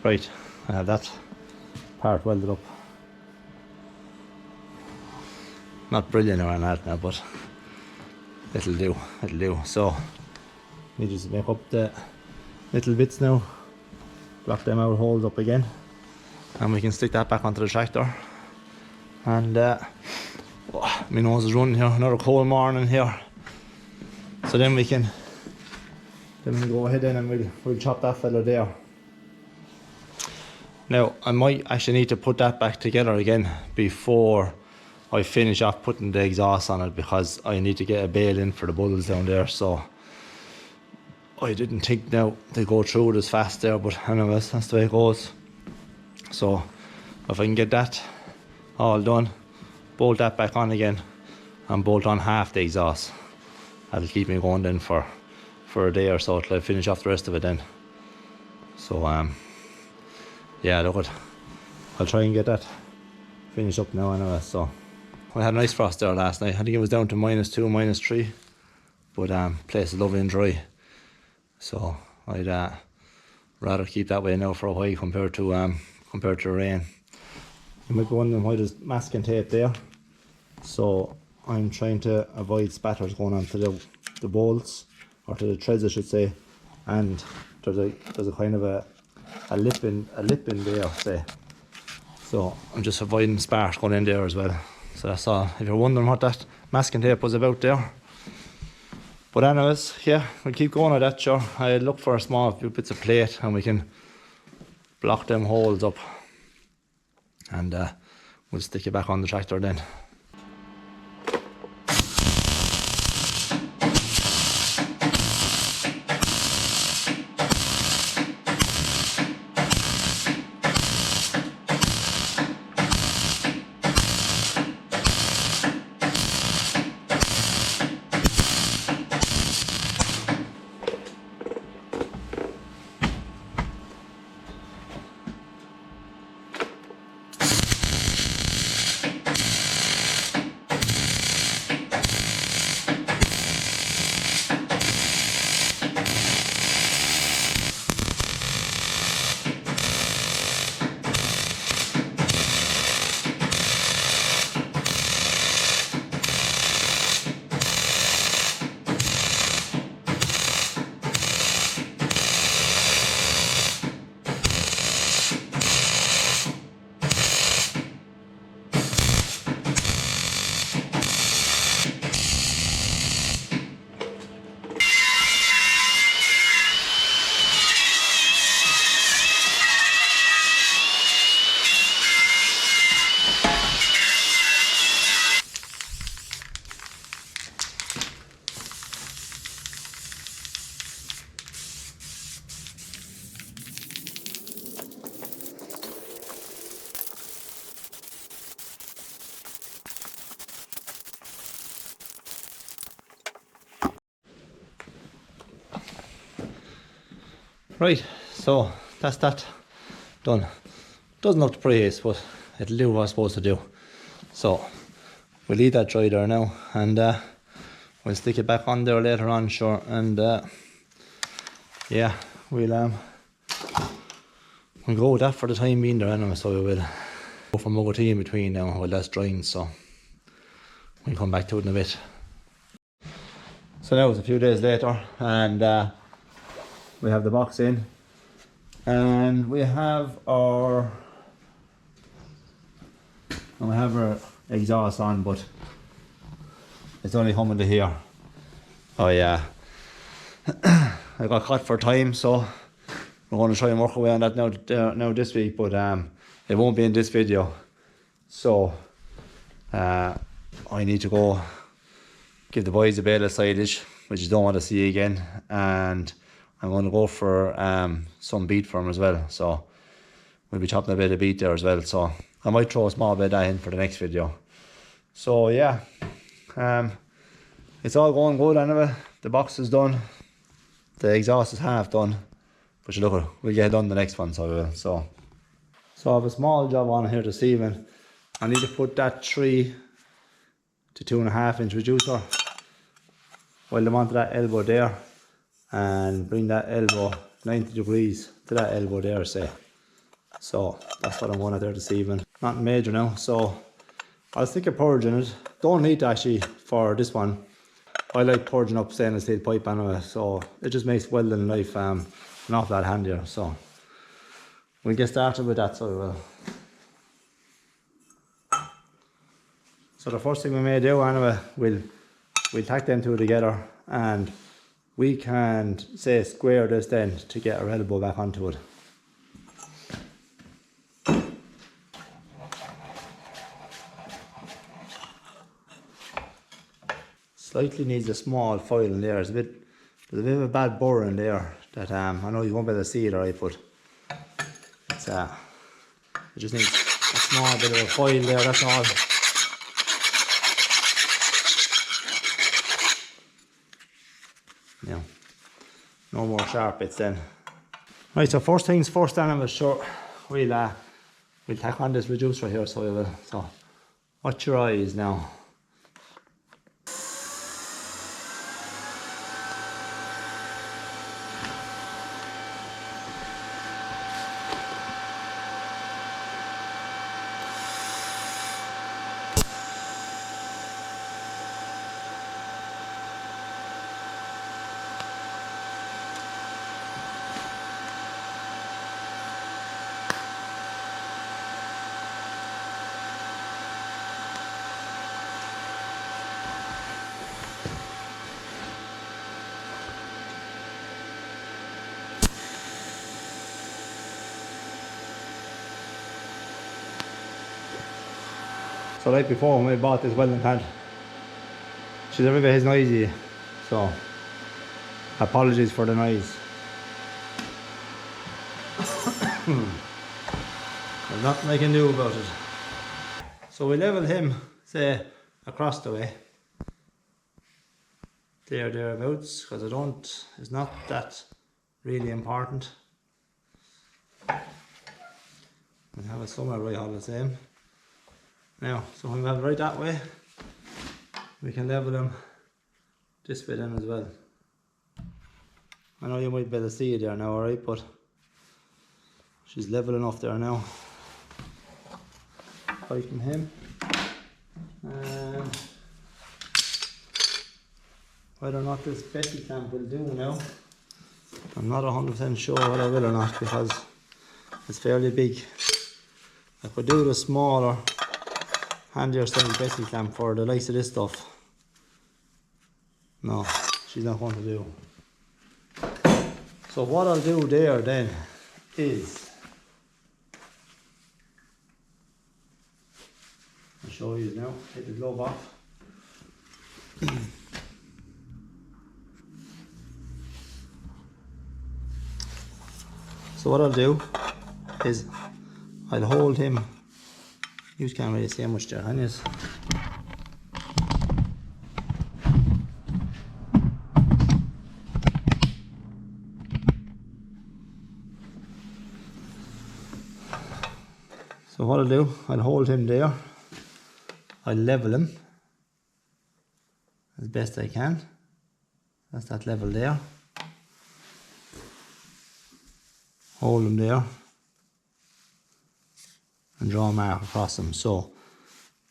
Right, I have that part welded up. Not brilliant or anything now, but it'll do, it'll do. So, we just make up the little bits now, block them out, hold up again, and we can stick that back onto the tractor. And oh, my nose is running here, another cold morning here. So then we can go ahead and we'll chop that fella there. Now I might actually need to put that back together again before I finish off putting the exhaust on it, because I need to get a bale in for the bubbles down there. So I didn't think now they go through it as fast there, but anyways, that's the way it goes. So if I can get that all done, bolt that back on again and bolt on half the exhaust, that'll keep me going then for a day or so till I finish off the rest of it then. So yeah, look it, I'll try and get that finished up now anyway. So I had a nice frost there last night. I think it was down to -2, -3, but place is lovely and dry, so I'd rather keep that way now for a while compared to rain. You might be wondering why there's masking tape there. So I'm trying to avoid spatters going onto the bolts, or to the threads I should say, and there's a kind of a lip in there, say. So I'm just avoiding sparks going in there as well. So that's all. If you're wondering what that masking tape was about there. But anyways, yeah, we'll keep going with that, sure. I'll look for a small few bits of plate and we can block them holes up, and we'll stick it back on the tractor then. Right, so that's that done. Doesn't look the prettiest, but it'll do what it's supposed to do. So we'll leave that dry there now, and we'll stick it back on there later on, sure. And yeah, we'll go with that for the time being there anyway. So we will go for more tea in between now while that's drying, so we'll come back to it in a bit. So now it's a few days later, and we have the box in, and we have our exhaust on, but it's only coming to here. Oh yeah, I got caught for time, so we're going to try and work away on that now this week, but it won't be in this video. So I need to go give the boys a bale of silage, which you don't want to see again, and I'm going to go for some beet for them as well. So we'll be chopping a bit of beet there as well. So I might throw a small bit of that in for the next video. So yeah, it's all going good anyway. The box is done. The exhaust is half done. But you look, we'll get it done the next one, so we will. So I have a small job on here this evening. I need to put that 3 to 2.5 inch reducer, weld them onto that elbow there, and bring that elbow 90 degrees to that elbow there, say. So that's what I'm going at there this evening. Nothing major now, so I'll stick a purge in it. Don't need to actually for this one. I like purging up stainless steel pipe anyway, so it just makes welding life an awful lot handier. So we'll get started with that, so we will. So the first thing we may do anyway, we'll tack them two together, and we can say square this then to get our elbow back onto it. Slightly needs a small foil in there. There's a bit of a bad burr in there that I know you won't be able to see it right, but it's it just needs a small bit of a foil there, that's all. Yeah, no more sharp bits then. Right, so first things first then, I'm sure we'll tack on this reducer here, so we will. So watch your eyes now. So right before when we bought this welding pad, she's a bit noisy, so apologies for the noise. There's nothing I can do about it. So we level him, say, across the way. Thereabouts, because it's not that really important. We have it somewhere right all the same. Now, so when we have it right that way, we can level them this way then as well. I know you might be able to see it there now, alright, but she's level enough there now. Tighten him. And whether or not this Betty clamp will do now, I'm not 100% sure whether I will or not, because it's fairly big. I could do the smaller, handier style Betty clamp for the likes of this stuff. No, she's not going to do. So what I'll do there then is, I'll show you now, take the glove off. So what I'll do is I'll hold him. You can't really see how much there is. So what I'll do, I'll hold him there. I'll level him as best I can. That's that level there. Hold him there and draw a mark across them, so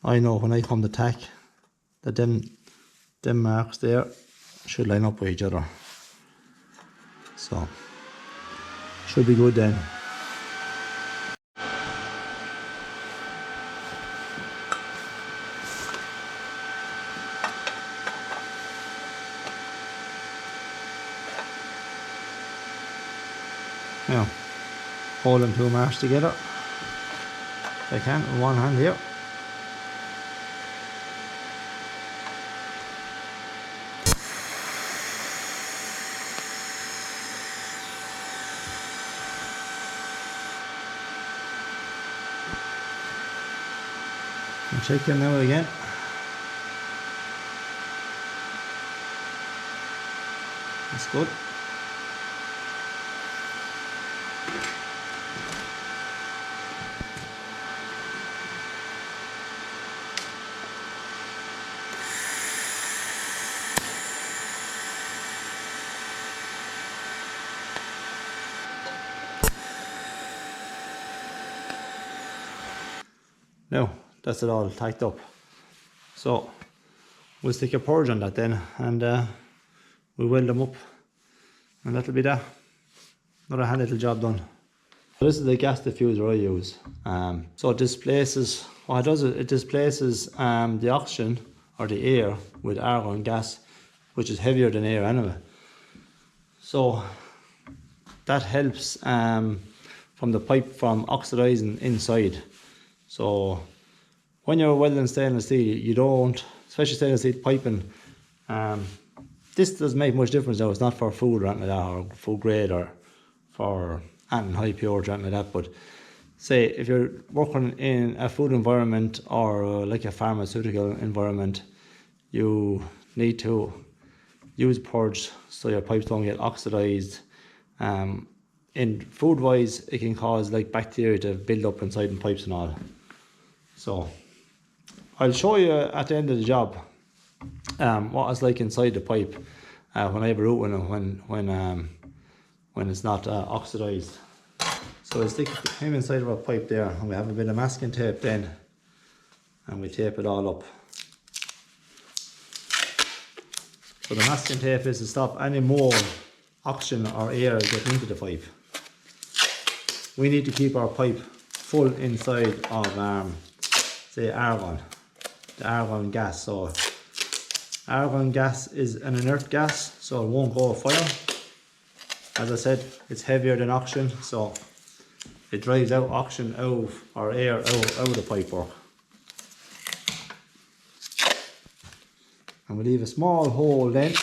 I know when I come to tack that them marks there should line up with each other, so should be good then. Now hold them two marks together if I can with one hand here. And check them now again. That's good. Now that's it all tacked up. So we'll stick a purge on that then, and we'll weld them up, and that'll be that. Another handy little job done. So this is the gas diffuser I use. So it displaces, what it does is it displaces the oxygen or the air with argon gas, which is heavier than air anyway. So that helps from the pipe from oxidizing inside. So when you're welding stainless steel, you don't, especially stainless steel piping, this doesn't make much difference now. It's not for food or anything like that, or food grade, or for anything high purity or anything like that. But say if you're working in a food environment or like a pharmaceutical environment, you need to use purge so your pipes don't get oxidized. In food wise, it can cause like bacteria to build up inside the pipes and all. So I'll show you at the end of the job what it's like inside the pipe when I have a root in it, when it's not oxidized. So we'll stick him inside of our pipe there, and we have a bit of masking tape then, and we tape it all up. So the masking tape is to stop any more oxygen or air getting into the pipe. We need to keep our pipe full inside of say argon, the argon gas. So argon gas is an inert gas, so it won't go fire. As I said, it's heavier than oxygen, so it drives out oxygen out, or air out of the pipework. And we leave a small hole then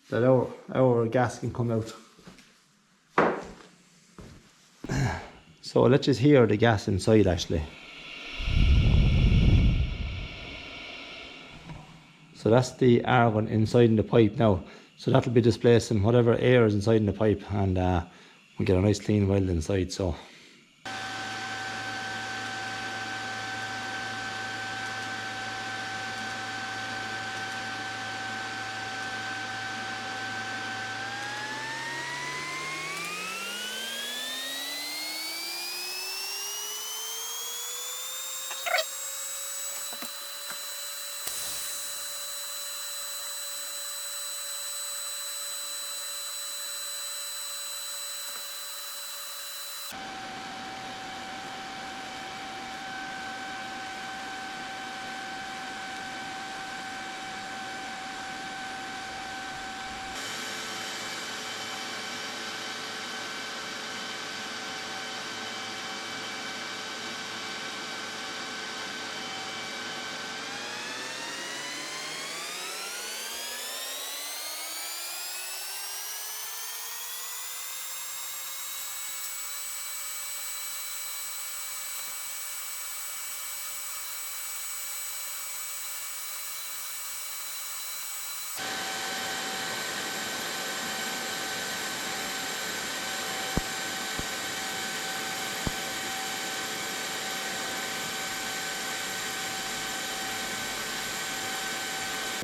that our gas can come out. So let's just hear the gas inside actually. So that's the argon inside in the pipe now. So that'll be displacing whatever air is inside in the pipe, and we get a nice clean weld inside. So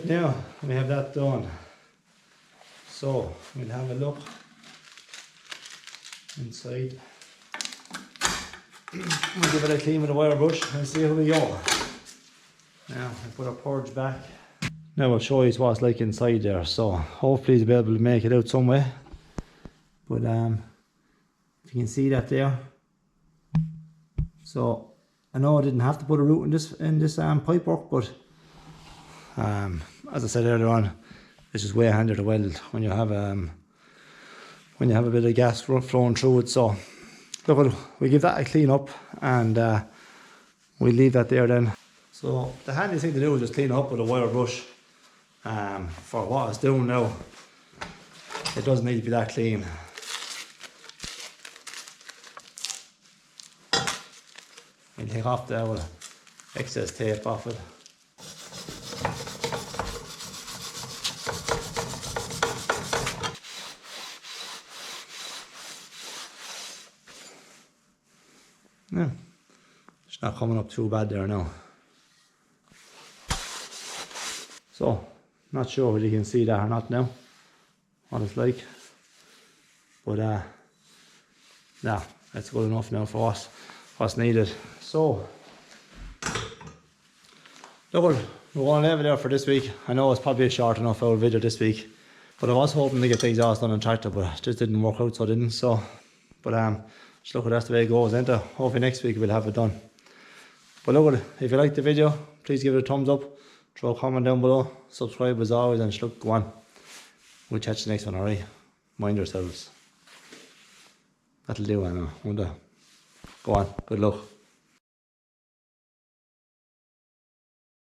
now we have that done. So we'll have a look inside. We'll give it a clean with a wire brush and see how we go. Now I put our purge back. Now I'll show you what it's like inside there. So hopefully you'll be able to make it out some way. But if you can see that there. So I know I didn't have to put a root in this pipe work, but as I said earlier on, it's just way handier to weld when you have a bit of gas flowing through it. So look, we give that a clean up, and we leave that there then. So the handy thing to do is just clean up with a wire brush. For what it's doing now, it doesn't need to be that clean. We'll take off the excess tape off it. Yeah, it's not coming up too bad there now. So, not sure whether you can see that or not now, what it's like. But yeah, that's good enough now for what's needed. So, Look, we're going to leave it there for this week. I know it's probably a short enough old video this week, but I was hoping to get the exhaust done on tractor, but it just didn't work out, so I didn't. So, but just look, that's the way it goes, isn't it? Hopefully next week we'll have it done. But look, if you liked the video, please give it a thumbs up, throw a comment down below, subscribe as always, and just look, go on. We'll catch the next one, alright? Mind yourselves. That'll do, I know, won't it? Go on, good luck.